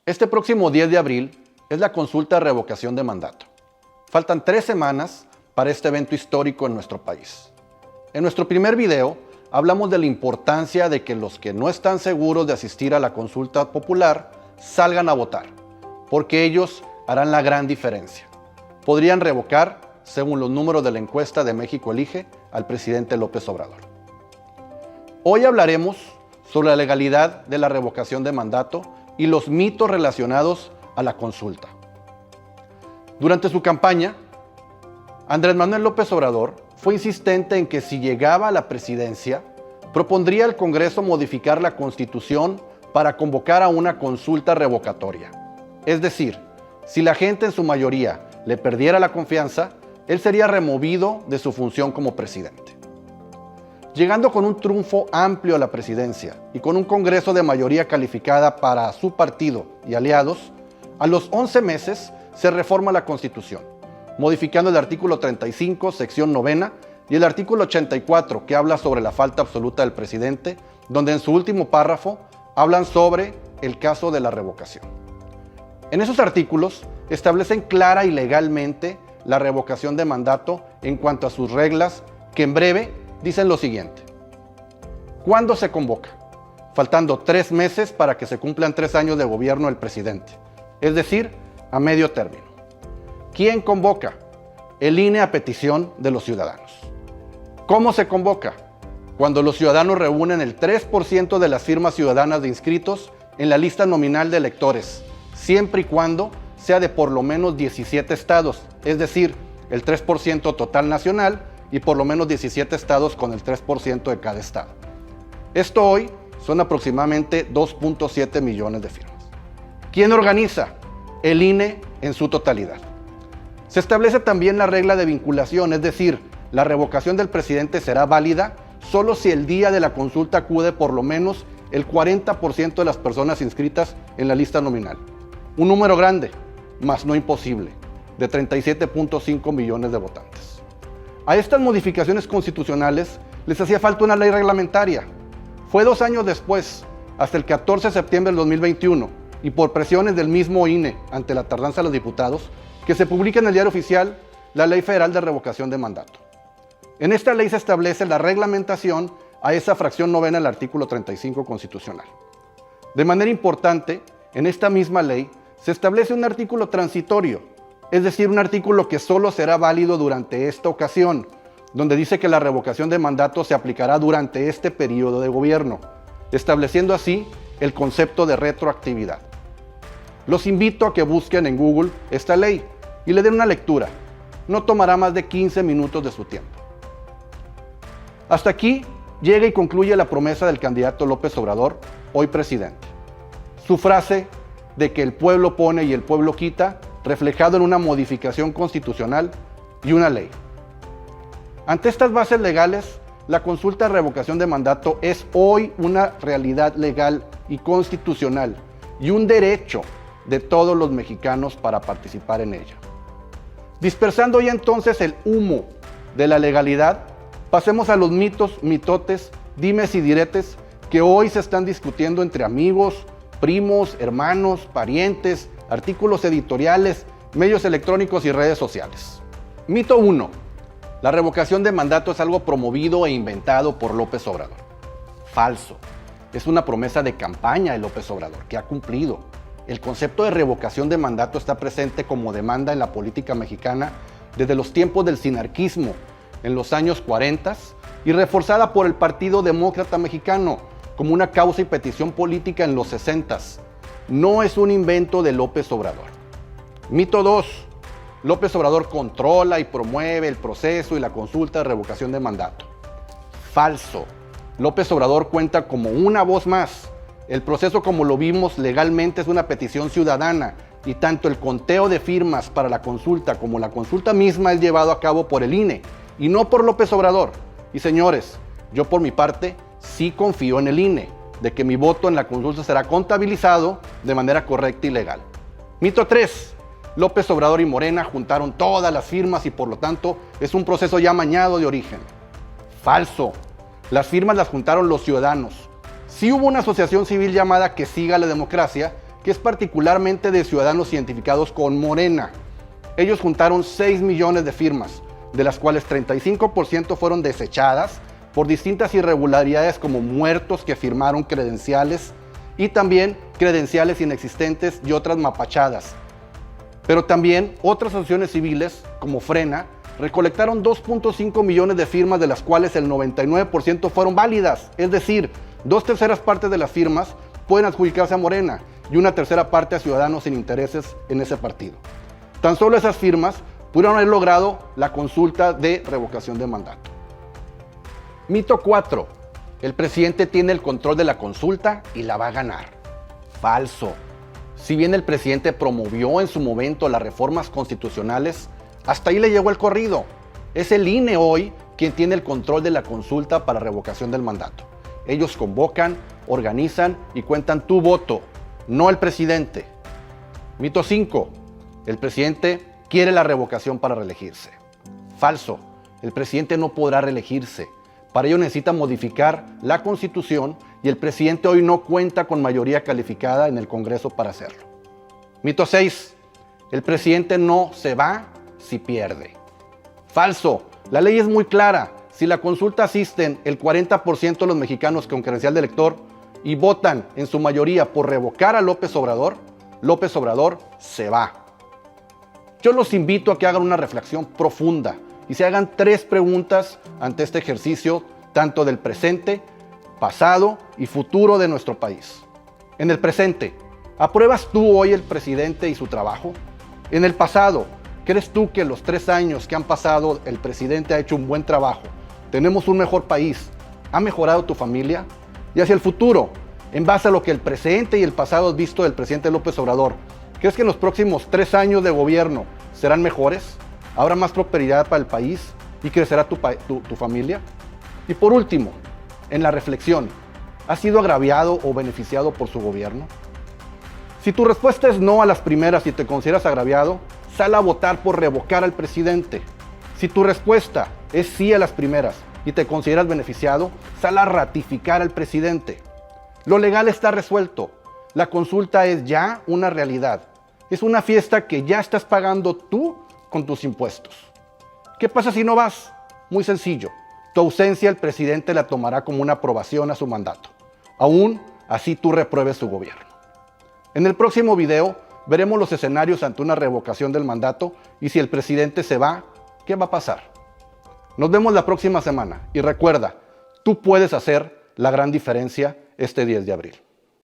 Este próximo 10 de abril es la consulta de revocación de mandato. Faltan 3 semanas para este evento histórico en nuestro país. En nuestro primer video hablamos de la importancia de que los que no están seguros de asistir a la consulta popular salgan a votar, porque ellos harán la gran diferencia. Podrían revocar, según los números de la encuesta de México Elige, al presidente López Obrador. Hoy hablaremos sobre la legalidad de la revocación de mandato y los mitos relacionados a la consulta. Durante su campaña, Andrés Manuel López Obrador fue insistente en que si llegaba a la presidencia, propondría al Congreso modificar la Constitución para convocar a una consulta revocatoria. Es decir, si la gente en su mayoría le perdiera la confianza, él sería removido de su función como presidente. Llegando con un triunfo amplio a la presidencia y con un Congreso de mayoría calificada para su partido y aliados, a los 11 meses se reforma la Constitución, modificando el artículo 35, sección 9, y el artículo 84, que habla sobre la falta absoluta del presidente, donde en su último párrafo hablan sobre el caso de la revocación. En esos artículos establecen clara y legalmente la revocación de mandato en cuanto a sus reglas, que en breve dicen lo siguiente. ¿Cuándo se convoca? Faltando 3 meses para que se cumplan 3 años de gobierno del presidente, es decir, a medio término. ¿Quién convoca? El INE a petición de los ciudadanos. ¿Cómo se convoca? Cuando los ciudadanos reúnen el 3% de las firmas ciudadanas de inscritos en la lista nominal de electores, siempre y cuando sea de por lo menos 17 estados, es decir, el 3% total nacional y por lo menos 17 estados con el 3% de cada estado. Esto hoy son aproximadamente 2.7 millones de firmas. ¿Quién organiza? El INE en su totalidad. Se establece también la regla de vinculación, es decir, la revocación del presidente será válida solo si el día de la consulta acude por lo menos el 40% de las personas inscritas en la lista nominal. Un número grande, mas no imposible, de 37.5 millones de votantes. A estas modificaciones constitucionales les hacía falta una ley reglamentaria. Fue 2 años después, hasta el 14 de septiembre del 2021, y por presiones del mismo INE ante la tardanza de los diputados, que se publica en el Diario Oficial la Ley Federal de Revocación de Mandato. En esta ley se establece la reglamentación a esa fracción 9 del artículo 35 constitucional. De manera importante, en esta misma ley se establece un artículo transitorio, es decir, un artículo que solo será válido durante esta ocasión, donde dice que la revocación de mandato se aplicará durante este periodo de gobierno, estableciendo así el concepto de retroactividad. Los invito a que busquen en Google esta ley y le den una lectura. No tomará más de 15 minutos de su tiempo. Hasta aquí llega y concluye la promesa del candidato López Obrador, hoy presidente. Su frase de que el pueblo pone y el pueblo quita, reflejado en una modificación constitucional y una ley. Ante estas bases legales, la consulta de revocación de mandato es hoy una realidad legal y constitucional y un derecho de todos los mexicanos para participar en ella. Dispersando ya entonces el humo de la legalidad, pasemos a los mitos, mitotes, dimes y diretes que hoy se están discutiendo entre amigos, primos, hermanos, parientes, artículos editoriales, medios electrónicos y redes sociales. Mito 1. La revocación de mandato es algo promovido e inventado por López Obrador. Falso. Es una promesa de campaña de López Obrador, que ha cumplido. El concepto de revocación de mandato está presente como demanda en la política mexicana desde los tiempos del sinarquismo, en los años 40, y reforzada por el Partido Demócrata Mexicano como una causa y petición política en los 60. No es un invento de López Obrador. Mito 2. López Obrador controla y promueve el proceso y la consulta de revocación de mandato. Falso. López Obrador cuenta como una voz más. El proceso, como lo vimos legalmente, es una petición ciudadana y tanto el conteo de firmas para la consulta como la consulta misma es llevado a cabo por el INE y no por López Obrador. Y señores, yo por mi parte sí confío en el INE, de que mi voto en la consulta será contabilizado de manera correcta y legal. Mito 3. López Obrador y Morena juntaron todas las firmas y por lo tanto es un proceso ya amañado de origen. Falso. Las firmas las juntaron los ciudadanos. Sí hubo una asociación civil llamada Que Siga la Democracia que es particularmente de ciudadanos identificados con Morena. Ellos juntaron 6 millones de firmas, de las cuales 35% fueron desechadas por distintas irregularidades como muertos que firmaron credenciales y también credenciales inexistentes y otras mapachadas. Pero también otras asociaciones civiles, como Frena, recolectaron 2.5 millones de firmas, de las cuales el 99% fueron válidas. Es decir, 2/3 partes de las firmas pueden adjudicarse a Morena y 1/3 parte a ciudadanos sin intereses en ese partido. Tan solo esas firmas pudieron haber logrado la consulta de revocación de mandato. Mito 4. El presidente tiene el control de la consulta y la va a ganar. Falso. Si bien el presidente promovió en su momento las reformas constitucionales, hasta ahí le llegó el corrido. Es el INE hoy quien tiene el control de la consulta para revocación del mandato. Ellos convocan, organizan y cuentan tu voto, no el presidente. Mito 5. El presidente quiere la revocación para reelegirse. Falso. El presidente no podrá reelegirse. Para ello necesita modificar la Constitución y el presidente hoy no cuenta con mayoría calificada en el Congreso para hacerlo. Mito 6. El presidente no se va si pierde. Falso. La ley es muy clara. Si la consulta asisten el 40% de los mexicanos con credencial de elector y votan en su mayoría por revocar a López Obrador se va. Yo los invito a que hagan una reflexión profunda y se hagan 3 preguntas ante este ejercicio, tanto del presente, pasado y futuro de nuestro país. En el presente, ¿apruebas tú hoy el presidente y su trabajo? En el pasado, ¿crees tú que en los 3 años que han pasado el presidente ha hecho un buen trabajo? ¿Tenemos un mejor país? ¿Ha mejorado tu familia? Y hacia el futuro, en base a lo que el presente y el pasado has visto del presidente López Obrador, ¿crees que en los próximos 3 años de gobierno serán mejores? ¿Habrá más prosperidad para el país y crecerá tu familia? Y por último, en la reflexión, ¿has sido agraviado o beneficiado por su gobierno? Si tu respuesta es no a las primeras y te consideras agraviado, sal a votar por revocar al presidente. Si tu respuesta es sí a las primeras y te consideras beneficiado, sal a ratificar al presidente. Lo legal está resuelto. La consulta es ya una realidad. Es una fiesta que ya estás pagando tú con tus impuestos. ¿Qué pasa si no vas? Muy sencillo. Tu ausencia el presidente la tomará como una aprobación a su mandato. Aún así tú repruebes su gobierno. En el próximo video veremos los escenarios ante una revocación del mandato y si el presidente se va, ¿qué va a pasar? Nos vemos la próxima semana y recuerda, tú puedes hacer la gran diferencia este 10 de abril.